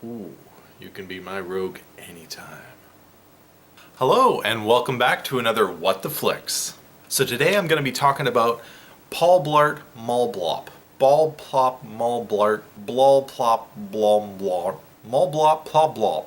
Ooh, you can be my rogue anytime. Hello, and welcome back to another What the Flicks. So today I'm going to be talking about Paul Blart Mall Blop. Ball plop mall blart, blol plop blom blor, mall blop plop blop.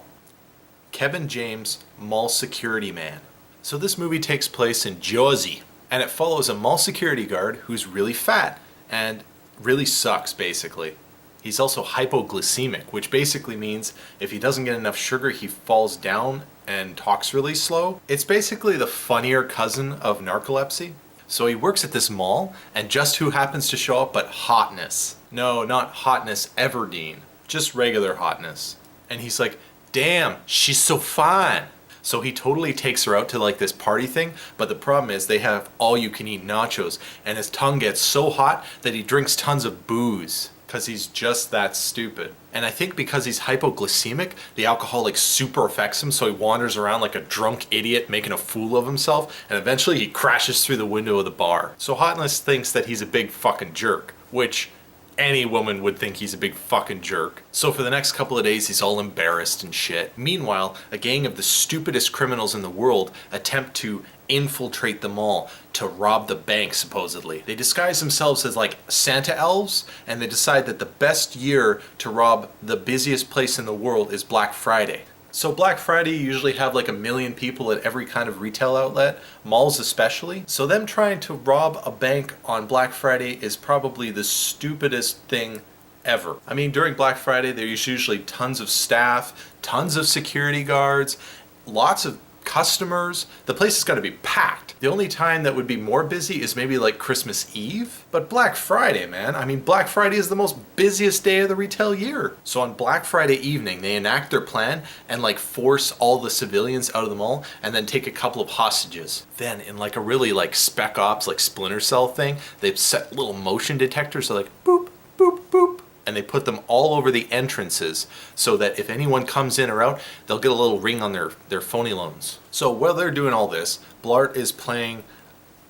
Kevin James, mall security man. So this movie takes place in Jersey, and it follows a mall security guard who's really fat and really sucks, basically. He's also hypoglycemic, which basically means if he doesn't get enough sugar, he falls down and talks really slow. It's basically the funnier cousin of narcolepsy. So he works at this mall, and just who happens to show up but Hotness. No, not Hotness Everdeen, just regular Hotness. And he's like, damn, she's so fine. So he totally takes her out to like this party thing, but the problem is they have all you can eat nachos, and his tongue gets so hot that he drinks tons of booze. Because he's just that stupid. And I think because he's hypoglycemic, the alcohol like super affects him, so he wanders around like a drunk idiot making a fool of himself, and eventually he crashes through the window of the bar. So Hotness thinks that he's a big fucking jerk, which any woman would think he's a big fucking jerk. So for the next couple of days, he's all embarrassed and shit. Meanwhile, a gang of the stupidest criminals in the world attempt to infiltrate the mall to rob the bank, supposedly. They disguise themselves as like Santa elves, and they decide that the best year to rob the busiest place in the world is Black Friday. So Black Friday, you usually have like 1 million people at every kind of retail outlet, malls especially. So them trying to rob a bank on Black Friday is probably the stupidest thing ever. I mean, during Black Friday, there's usually tons of staff, tons of security guards, lots of customers. The place has got to be packed. The only time that would be more busy is maybe like Christmas Eve. But Black Friday, man, I mean, Black Friday is the most busiest day of the retail year. So on Black Friday evening, they enact their plan and like force all the civilians out of the mall and then take a couple of hostages. Then in like a really like Spec Ops, like Splinter Cell thing, they've set little motion detectors, so like boop, boop, boop, and they put them all over the entrances so that if anyone comes in or out, they'll get a little ring on their phony loans. So while they're doing all this, Blart is playing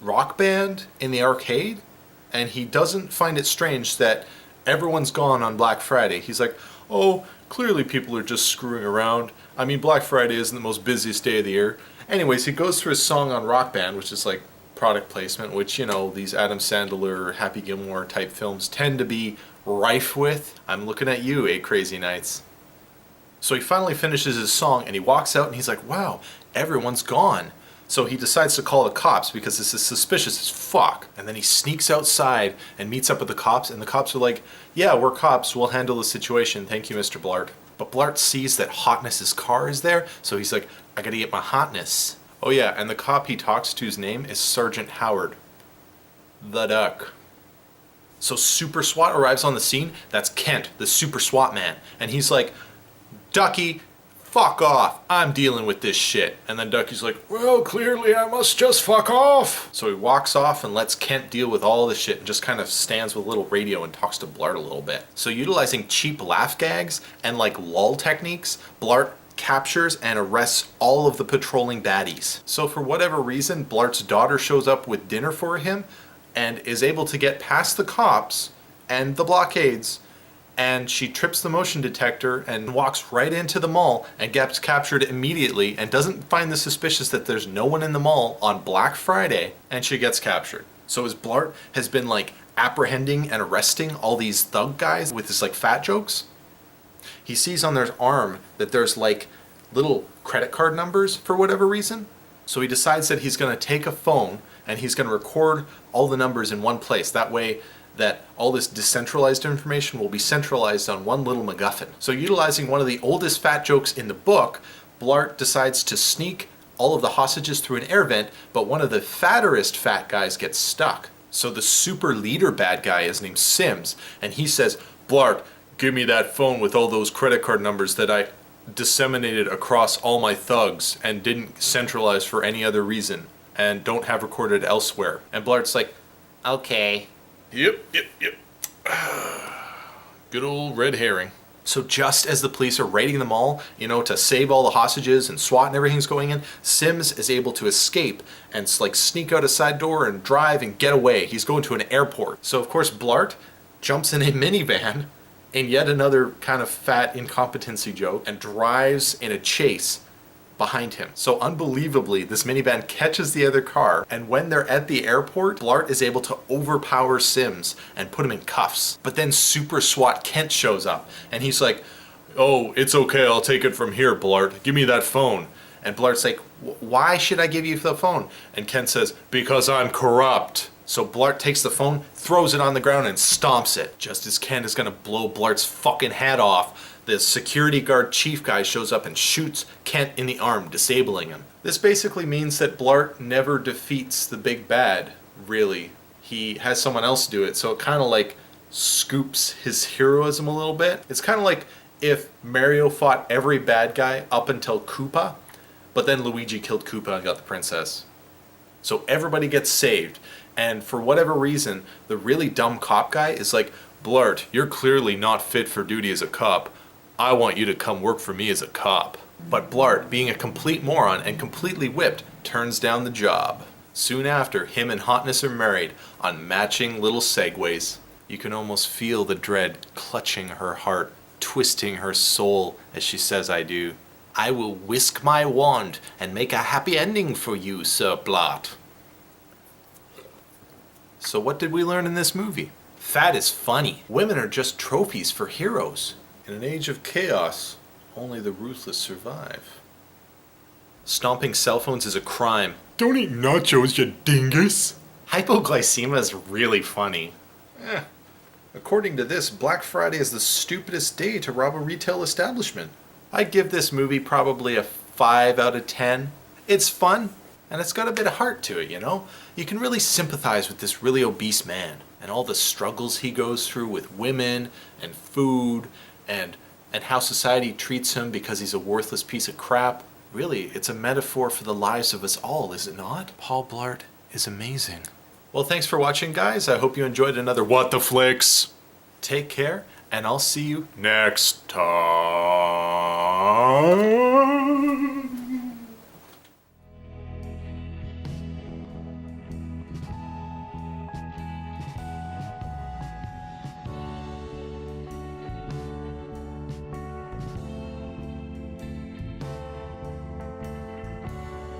Rock Band in the arcade, and he doesn't find it strange that everyone's gone on Black Friday. He's like, oh, clearly people are just screwing around. I mean, Black Friday isn't the most busiest day of the year. Anyways, he goes through his song on Rock Band, which is like product placement, which, you know, these Adam Sandler, Happy Gilmore type films tend to be rife with. I'm looking at you, 8 Crazy Nights. So he finally finishes his song and he walks out and he's like, wow, everyone's gone. So he decides to call the cops because this is suspicious as fuck. And then he sneaks outside and meets up with the cops, and the cops are like, yeah, we're cops, we'll handle the situation, thank you, Mr. Blart. But Blart sees that Hotness's car is there, so he's like, I gotta get my Hotness. Oh yeah, and the cop he talks to's name is Sergeant Howard. The Duck. So Super SWAT arrives on the scene. That's Kent, the Super SWAT man. And he's like, Ducky, fuck off. I'm dealing with this shit. And then Ducky's like, well, clearly I must just fuck off. So he walks off and lets Kent deal with all this shit and just kind of stands with a little radio and talks to Blart a little bit. So utilizing cheap laugh gags and like lull techniques, Blart captures and arrests all of the patrolling baddies. So for whatever reason, Blart's daughter shows up with dinner for him and is able to get past the cops and the blockades, and she trips the motion detector and walks right into the mall and gets captured immediately and doesn't find this suspicious that there's no one in the mall on Black Friday, and she gets captured. So as Blart has been like apprehending and arresting all these thug guys with his like fat jokes, he sees on their arm that there's like little credit card numbers for whatever reason. So he decides that he's going to take a phone and he's going to record all the numbers in one place. That way that all this decentralized information will be centralized on one little MacGuffin. So utilizing one of the oldest fat jokes in the book, Blart decides to sneak all of the hostages through an air vent, but one of the fatterest fat guys gets stuck. So the super leader bad guy is named Sims, and he says, Blart, give me that phone with all those credit card numbers that I disseminated across all my thugs and didn't centralize for any other reason and don't have recorded elsewhere. And Blart's like, okay. Yep. Good old red herring. So just as the police are raiding the mall, to save all the hostages and SWAT and everything's going in, Sims is able to escape and sneak out a side door and drive and get away. He's going to an airport. So of course Blart jumps in a minivan in yet another kind of fat incompetency joke and drives in a chase behind him. So unbelievably, this minivan catches the other car, and when they're at the airport, Blart is able to overpower Sims and put him in cuffs. But then Super SWAT Kent shows up, and he's like, "Oh, it's okay, I'll take it from here, Blart. Give me that phone." And Blart's like, "Why should I give you the phone?" And Kent says, "Because I'm corrupt." So Blart takes the phone, throws it on the ground, and stomps it. Just as Kent is gonna blow Blart's fucking head off, the security guard chief guy shows up and shoots Kent in the arm, disabling him. This basically means that Blart never defeats the big bad, really. He has someone else do it, so it kind of like scoops his heroism a little bit. It's kind of like if Mario fought every bad guy up until Koopa, but then Luigi killed Koopa and got the princess. So everybody gets saved, and for whatever reason, the really dumb cop guy is like, "Blart, you're clearly not fit for duty as a cop. I want you to come work for me as a cop." But Blart, being a complete moron and completely whipped, turns down the job. Soon after, him and Hotness are married on matching little Segways. You can almost feel the dread clutching her heart, twisting her soul as she says, "I do. I will whisk my wand and make a happy ending for you, Sir Blart." So what did we learn in this movie? Fat is funny. Women are just trophies for heroes. In an age of chaos, only the ruthless survive. Stomping cell phones is a crime. Don't eat nachos, you dingus. Hypoglycemia is really funny. According to this, Black Friday is the stupidest day to rob a retail establishment. I'd give this movie probably a 5 out of 10. It's fun, and it's got a bit of heart to it, you know? You can really sympathize with this really obese man and all the struggles he goes through with women and food and how society treats him because he's a worthless piece of crap. Really, it's a metaphor for the lives of us all, is it not? Paul Blart is amazing. Well, thanks for watching, guys. I hope you enjoyed another What the Flicks. Take care, and I'll see you next time.